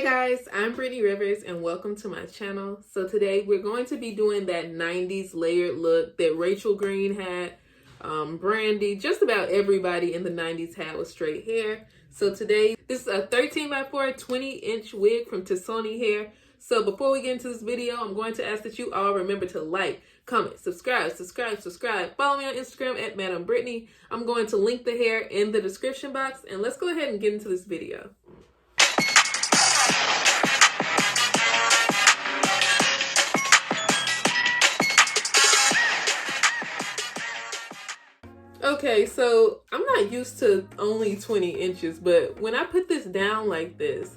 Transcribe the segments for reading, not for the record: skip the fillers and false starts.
Guys, I'm Brittany Rivers and welcome to my channel. So today we're going to be doing that 90s layered look that Rachel Green had, Brandy, just about everybody in the 90s had with straight hair. So today, this is a 13x4 20-inch wig from Tesony Hair. So before we get into this video, I'm going to ask that you all remember to like, comment, subscribe. Follow me on Instagram at Madam Brittany. I'm going to link the hair in the description box, and let's go ahead and get into this video. Okay, so I'm not used to only 20 inches, but when I put this down like this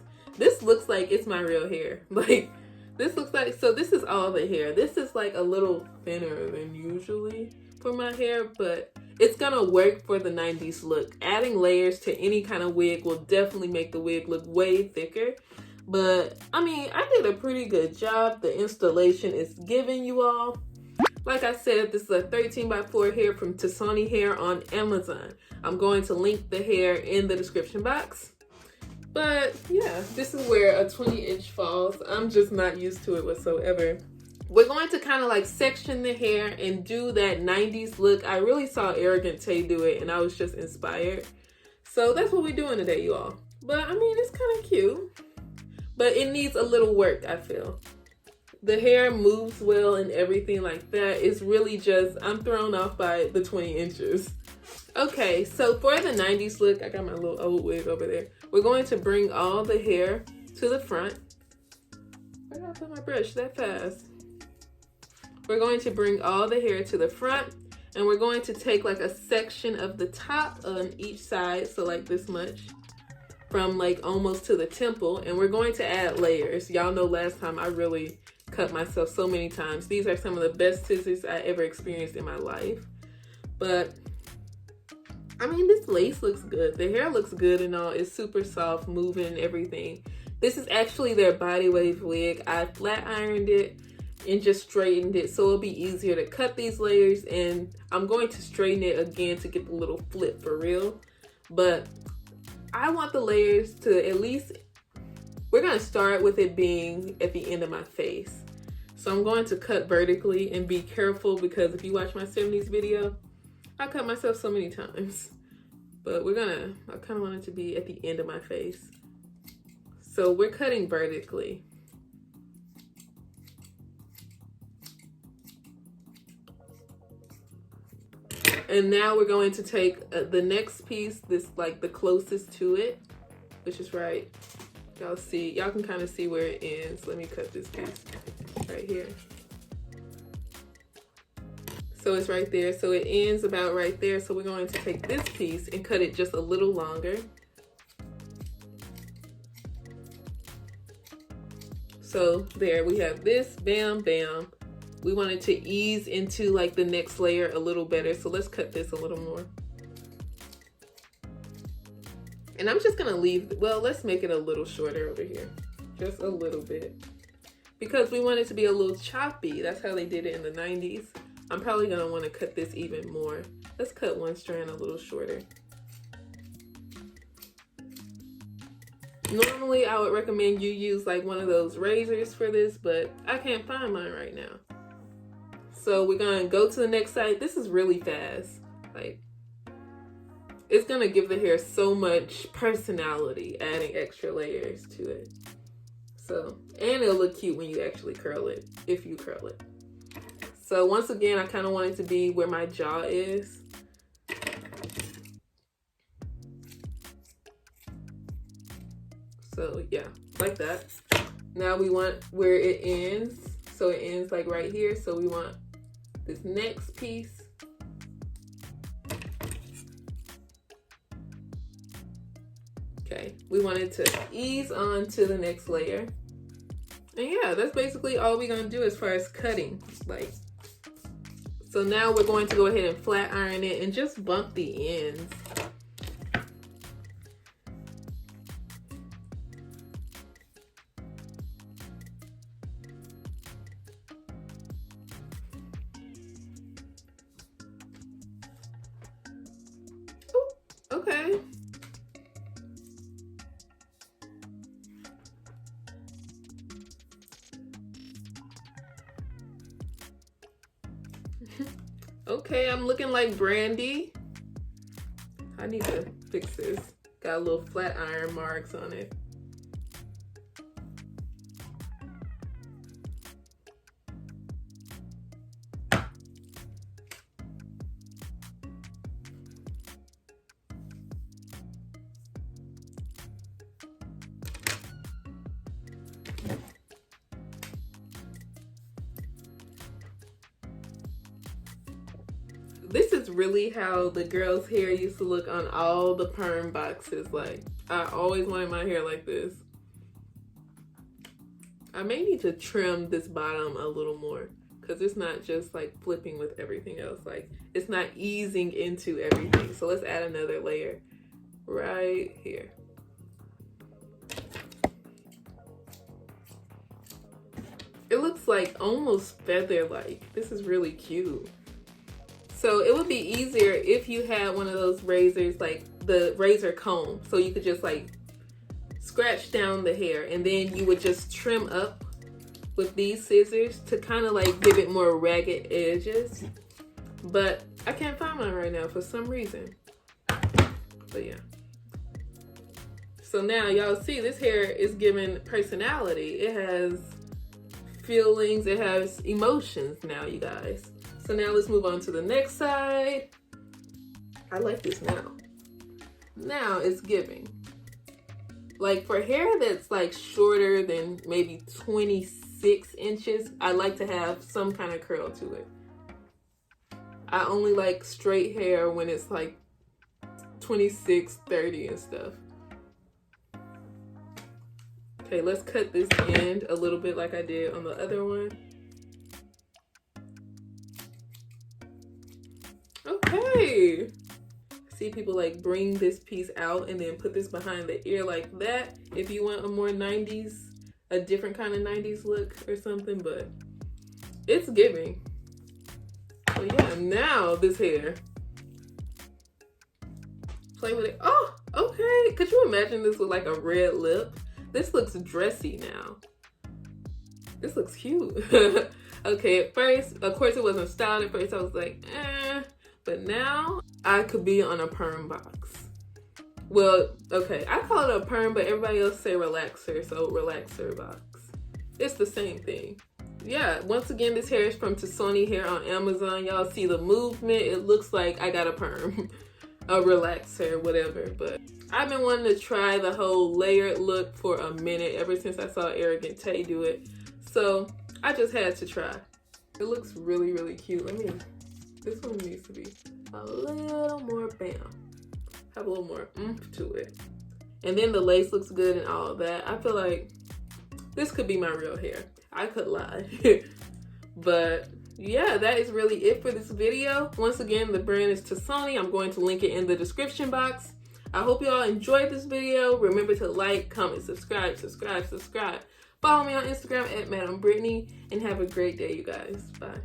looks like it's my real hair. Like, this looks like, so this is all the hair. This is like a little thinner than usually for my hair, but it's gonna work for the 90s look. Adding layers to any kind of wig will definitely make the wig look way thicker. But, I mean, I did a pretty good job. The installation is giving you all. Like I said, this is a 13x4 hair from Tesony Hair on Amazon. I'm going to link the hair in the description box. But yeah, this is where a 20-inch falls. I'm just not used to it whatsoever. We're going to kind of like section the hair and do that 90s look. I really saw Arrogant Tay do it and I was just inspired. So that's what we're doing today, you all. But I mean, it's kind of cute. But it needs a little work, I feel. The hair moves well and everything like that. It's really just, I'm thrown off by the 20 inches. Okay, so for the 90s look, I got my little old wig over there. We're going to bring all the hair to the front. Where did I put my brush that fast? We're going to bring all the hair to the front, and we're going to take like a section of the top on each side, so like this much, from like almost to the temple, and we're going to add layers. Y'all know last time I really cut myself so many times. These are some of the best scissors I ever experienced in my life. But I mean, this lace looks good. The hair looks good and all. It's super soft, moving and everything. This is actually their body wave wig. I flat ironed it and just straightened it so it'll be easier to cut these layers, and I'm going to straighten it again to get the little flip for real. But I want the layers to at least, we're going to start with it being at the end of my face. So I'm going to cut vertically and be careful, because if you watch my 70s video, I cut myself so many times. But I kind of want it to be at the end of my face. So we're cutting vertically. And now we're going to take the next piece, this like the closest to it, which is right. Y'all can kind of see where it ends. Let me cut this piece right here. So it's right there. So it ends about right there. So we're going to take this piece and cut it just a little longer. So there we have this, bam, bam. We wanted to ease into like the next layer a little better. So let's cut this a little more. And I'm just gonna leave, well, let's make it a little shorter over here. Just a little bit. Because we want it to be a little choppy. That's how they did it in the 90s. I'm probably gonna wanna cut this even more. Let's cut one strand a little shorter. Normally, I would recommend you use like one of those razors for this, but I can't find mine right now. So we're gonna go to the next side. This is really fast. Like, it's gonna give the hair so much personality, adding extra layers to it. So, and it'll look cute when you actually curl it, if you curl it. So once again, I kind of want it to be where my jaw is. So yeah, like that. Now we want where it ends. So it ends like right here. So we want this next piece. Okay, we wanted to ease on to the next layer. And yeah, that's basically all we're gonna do as far as cutting. Like, so now we're going to go ahead and flat iron it and just bump the ends. Ooh, okay. Okay, I'm looking like Brandy. I need to fix this. Got a little flat iron marks on it. This is really how the girl's hair used to look on all the perm boxes. Like, I always wanted my hair like this. I may need to trim this bottom a little more because it's not just like flipping with everything else. Like, it's not easing into everything. So let's add another layer right here. It looks like almost feather-like. This is really cute. So it would be easier if you had one of those razors, like the razor comb, so you could just like scratch down the hair and then you would just trim up with these scissors to kind of like give it more ragged edges. But I can't find mine right now for some reason. But yeah. So now y'all see this hair is giving personality. It has feelings, it has emotions now, you guys. So now let's move on to the next side. I like this now. Now it's giving. Like for hair that's like shorter than maybe 26 inches, I like to have some kind of curl to it. I only like straight hair when it's like 26, 30 and stuff. Okay, let's cut this end a little bit like I did on the other one. Okay. See people like bring this piece out and then put this behind the ear like that if you want a more 90s, a different kind of 90s look or something, but it's giving. So yeah, now this hair. Play with it. Oh, okay. Could you imagine this with like a red lip? This looks dressy now. This looks cute. Okay, at first, of course it wasn't styled. At first I was like, eh. But now I could be on a perm box. Well, okay, I call it a perm, but everybody else say relaxer, so relaxer box. It's the same thing. Yeah, once again, this hair is from Tesony Hair on Amazon. Y'all see the movement. It looks like I got a perm, a relaxer, whatever. But I've been wanting to try the whole layered look for a minute, ever since I saw Arrogant Tay do it. So I just had to try. It looks really, really cute. This one needs to be a little more bam. Have a little more oomph to it. And then the lace looks good and all of that. I feel like this could be my real hair. I could lie. But yeah, that is really it for this video. Once again, the brand is Tesony. I'm going to link it in the description box. I hope you all enjoyed this video. Remember to like, comment, subscribe. Follow me on Instagram at Madam Brittany, and have a great day, you guys. Bye.